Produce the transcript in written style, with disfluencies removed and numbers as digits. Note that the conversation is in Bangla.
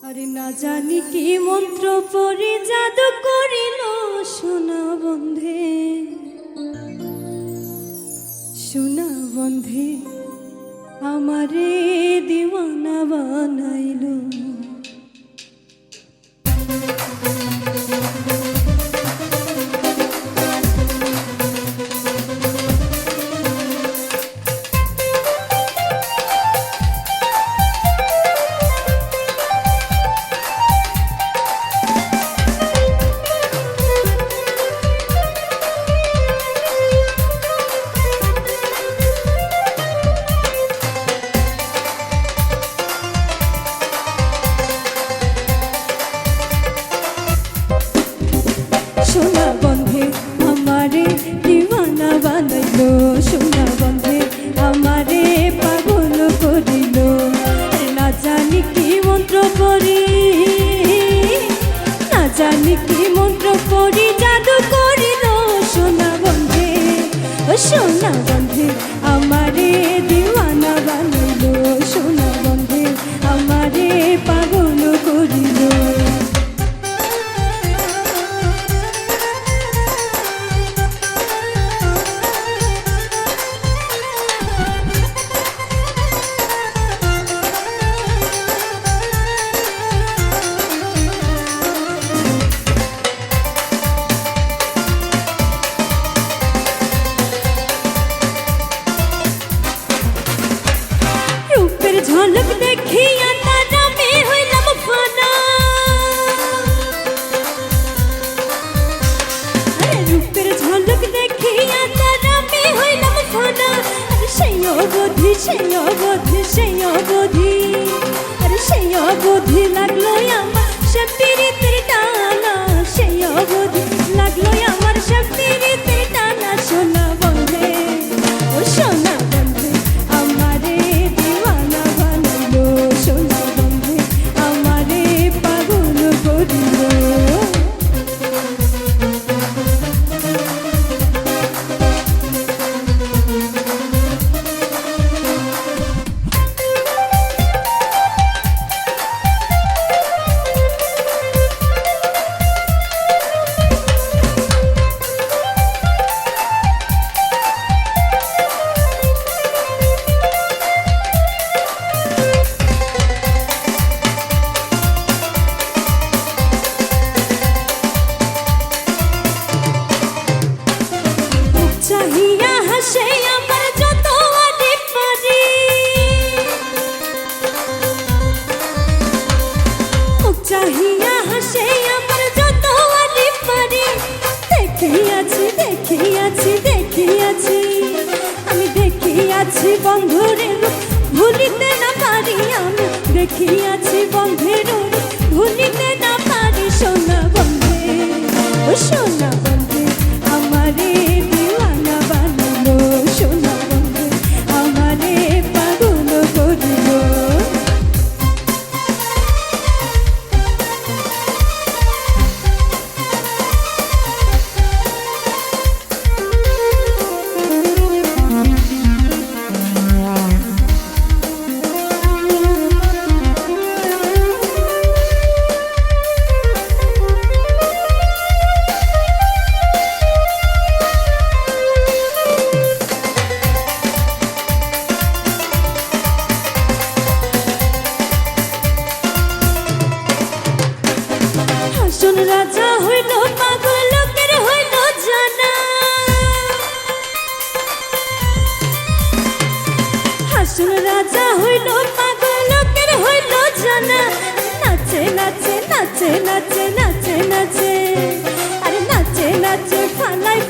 আরে না জানি কি মন্ত্র পড়ি জাদু করিল সোনা বন্ধে, সোনা বন্ধে আমারে দিওয়ানা বানাইলো। সোনা বন্ধে আমারে দিওয়ানা বানাইলো, সোনা বন্ধে আমারে পাগল করিল। না জানি কি মন্ত্র পড়ি, না জানি কি মন্ত্র পড়ি জাদু করিল সোনা বন্ধে, সোনা বন্ধে আমারে দিওয়ানা বানাইলো, সোনা বন্ধে আমারে পাগল করিল। ঝলক দেখিয়া তার আমি হইলাম ফানা, রূপের ঝলক দেখিয়া তার আমি হইলাম ফানা। সেই অবধি সেই অবধি সেই অবধি, আরে সেই অবধি লাগলো আমার সে পিরিতের টানা, সেই অবধি লাগলো আমার সে পিরিতের টানা। সোনা বন্ধে ও সোনা বন্ধে আমারে দিওয়ানা বানাইলো, সোনা বন্ধে আমারে পাগল করিল। চাহিয়া হাসে আমার যত আদি পারি, চাহিয়া হাসে আমার যত আদি পারি। দেখিয়াছি দেখিয়াছি দেখিয়াছি আমি দেখিয়াছি বন্ধুরে ভুলিতে না পারি, আমি দেখিয়াছি বন্ধের ভুলিতে না পারি। সোনা বন্ধে ও সোনা বন্ধে আমারে দিওয়ানা বানালো, সোনা বন্ধে আমারে পাগল করিল। হাসন রাজা হইল পাগল লোকের হইল জানা, হাসন রাজা হইল পাগল লোকের হইল জানা। নাচে নাচে নাচে নাচে নাচে নাচে, আরে নাচে নাচে ফালাই